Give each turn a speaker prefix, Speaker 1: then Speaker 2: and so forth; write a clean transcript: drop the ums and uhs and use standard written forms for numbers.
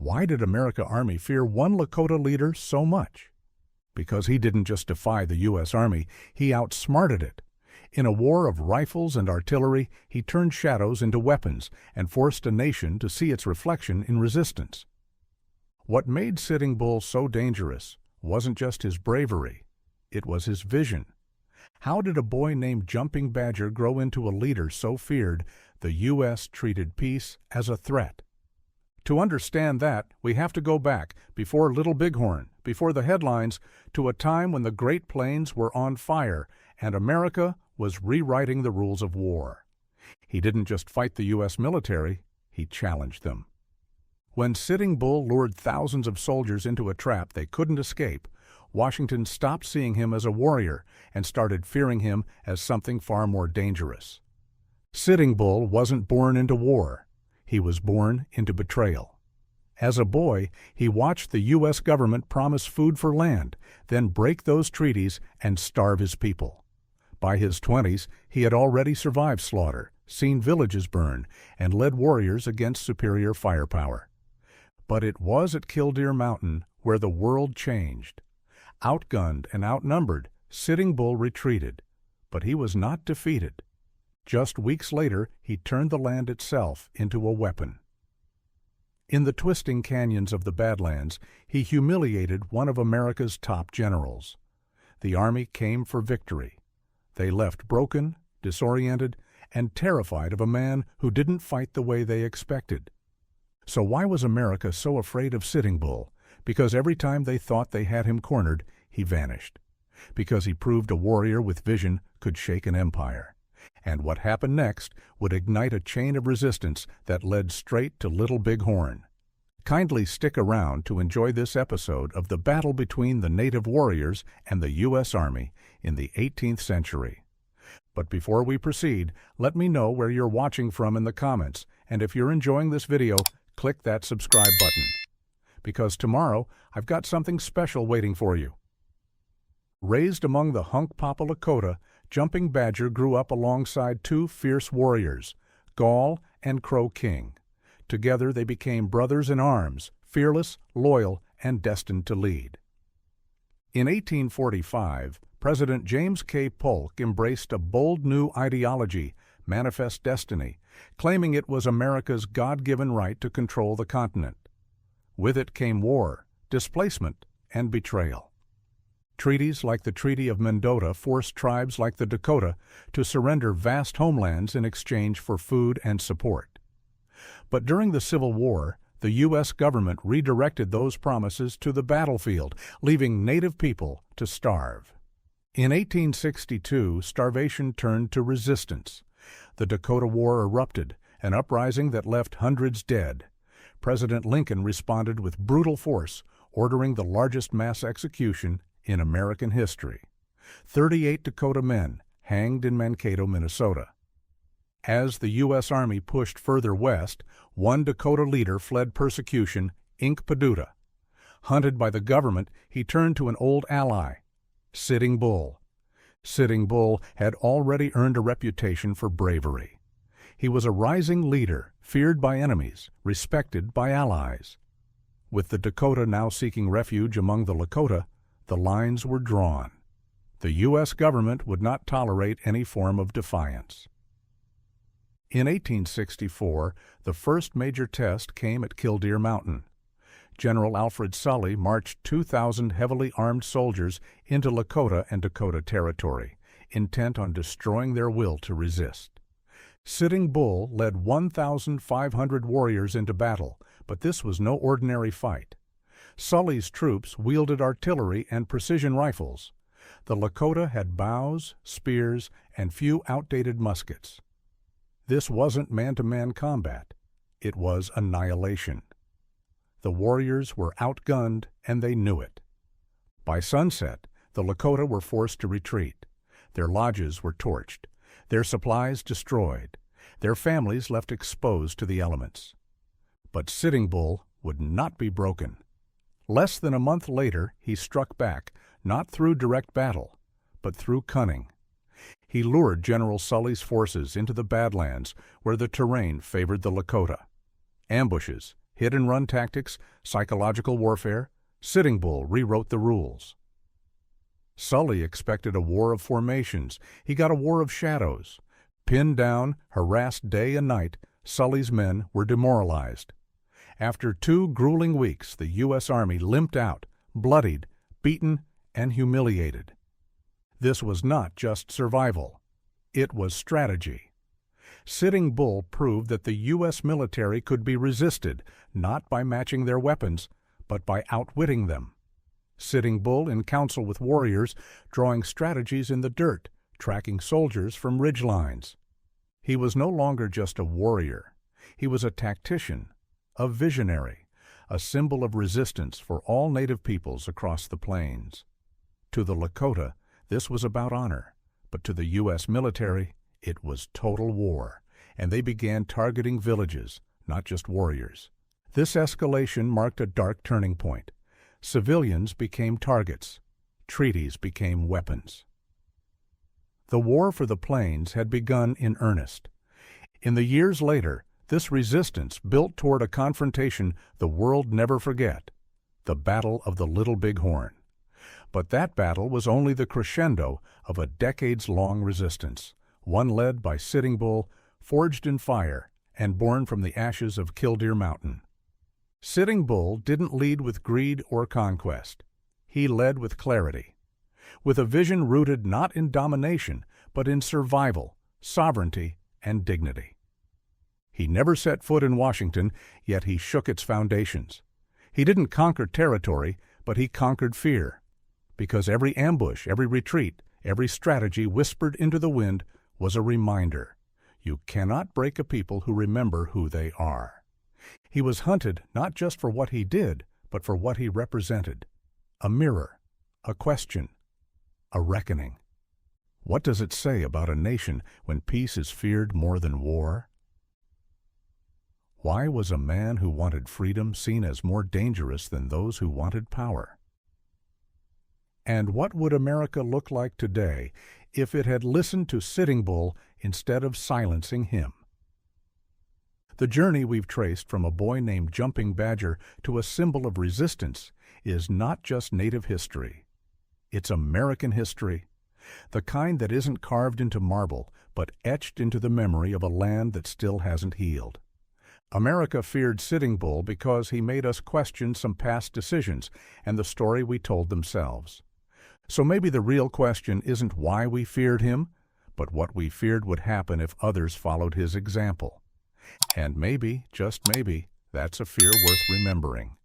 Speaker 1: Why did American Army fear one Lakota leader so much? Because he didn't just defy the U.S. Army, he outsmarted it. In a war of rifles and artillery, he turned shadows into weapons and forced a nation to see its reflection in resistance. What made Sitting Bull so dangerous wasn't just his bravery, it was his vision. How did a boy named Jumping Badger grow into a leader so feared the U.S. treated peace as a threat? To understand that, we have to go back, before Little Bighorn, before the headlines, to a time when the Great Plains were on fire and America was rewriting the rules of war. He didn't just fight the U.S. military, he challenged them. When Sitting Bull lured thousands of soldiers into a trap they couldn't escape, Washington stopped seeing him as a warrior and started fearing him as something far more dangerous. Sitting Bull wasn't born into war. He was born into betrayal. As a boy, he watched the U.S. government promise food for land, then break those treaties and starve his people. By his 20s, he had already survived slaughter, seen villages burn, and led warriors against superior firepower. But it was at Killdeer Mountain where the world changed. Outgunned and outnumbered, Sitting Bull retreated, but he was not defeated. Just weeks later, he turned the land itself into a weapon. In the twisting canyons of the Badlands, he humiliated one of America's top generals. The Army came for victory. They left broken, disoriented, and terrified of a man who didn't fight the way they expected. So why was America so afraid of Sitting Bull? Because every time they thought they had him cornered, he vanished. Because he proved a warrior with vision could shake an empire. And what happened next would ignite a chain of resistance that led straight to Little Bighorn. Kindly stick around to enjoy this episode of the battle between the native warriors and the U.S. Army in the 18th century. But before we proceed, let me know where you're watching from in the comments, and if you're enjoying this video, click that subscribe button. Because tomorrow, I've got something special waiting for you. Raised among the Hunkpapa Lakota, Jumping Badger grew up alongside two fierce warriors, Gall and Crow King. Together they became brothers in arms, fearless, loyal, and destined to lead. In 1845, President James K. Polk embraced a bold new ideology, Manifest Destiny, claiming it was America's God-given right to control the continent. With it came war, displacement, and betrayal. Treaties like the Treaty of Mendota forced tribes like the Dakota to surrender vast homelands in exchange for food and support. But during the Civil War, the U.S. government redirected those promises to the battlefield, leaving native people to starve. In 1862, starvation turned to resistance. The Dakota War erupted, an uprising that left hundreds dead. President Lincoln responded with brutal force, ordering the largest mass execution in American history. 38 Dakota men hanged in Mankato, Minnesota. As the U.S. Army pushed further west, one Dakota leader fled persecution, Inkpaduta. Hunted by the government, he turned to an old ally, Sitting Bull. Sitting Bull had already earned a reputation for bravery. He was a rising leader, feared by enemies, respected by allies. With the Dakota now seeking refuge among the Lakota, the lines were drawn. The U.S. government would not tolerate any form of defiance. In 1864, the first major test came at Killdeer Mountain. General Alfred Sully marched 2,000 heavily armed soldiers into Lakota and Dakota territory, intent on destroying their will to resist. Sitting Bull led 1,500 warriors into battle, but this was no ordinary fight. Sully's troops wielded artillery and precision rifles. The Lakota had bows, spears, and few outdated muskets. This wasn't man-to-man combat. It was annihilation. The warriors were outgunned, and they knew it. By sunset, the Lakota were forced to retreat. Their lodges were torched, their supplies destroyed, their families left exposed to the elements. But Sitting Bull would not be broken. Less than a month later, he struck back, not through direct battle, but through cunning. He lured General Sully's forces into the Badlands, where the terrain favored the Lakota. Ambushes, hit-and-run tactics, psychological warfare. Sitting Bull rewrote the rules. Sully expected a war of formations. He got a war of shadows. Pinned down, harassed day and night, Sully's men were demoralized. After 2 grueling weeks, the U.S. Army limped out, bloodied, beaten, and humiliated. This was not just survival. It was strategy. Sitting Bull proved that the U.S. military could be resisted, not by matching their weapons, but by outwitting them. Sitting Bull in council with warriors, drawing strategies in the dirt, tracking soldiers from ridge lines. He was no longer just a warrior. He was a tactician, a visionary, a symbol of resistance for all native peoples across the plains. To the Lakota, this was about honor, but to the U.S. military, it was total war, and they began targeting villages, not just warriors. This escalation marked a dark turning point. Civilians became targets. Treaties became weapons. The war for the plains had begun in earnest. In the years later, this resistance built toward a confrontation the world never forget, the Battle of the Little Bighorn. But that battle was only the crescendo of a decades-long resistance, one led by Sitting Bull, forged in fire, and born from the ashes of Killdeer Mountain. Sitting Bull didn't lead with greed or conquest. He led with clarity, with a vision rooted not in domination, but in survival, sovereignty, and dignity. He never set foot in Washington, yet he shook its foundations. He didn't conquer territory, but he conquered fear, because every ambush, every retreat, every strategy whispered into the wind was a reminder. You cannot break a people who remember who they are. He was hunted not just for what he did, but for what he represented. A mirror, a question, a reckoning. What does it say about a nation when peace is feared more than war? Why was a man who wanted freedom seen as more dangerous than those who wanted power? And what would America look like today if it had listened to Sitting Bull instead of silencing him? The journey we've traced from a boy named Jumping Badger to a symbol of resistance is not just Native history. It's American history, the kind that isn't carved into marble, but etched into the memory of a land that still hasn't healed. America feared Sitting Bull because he made us question some past decisions and the story we told themselves. So maybe the real question isn't why we feared him, but what we feared would happen if others followed his example. And maybe, just maybe, that's a fear worth remembering.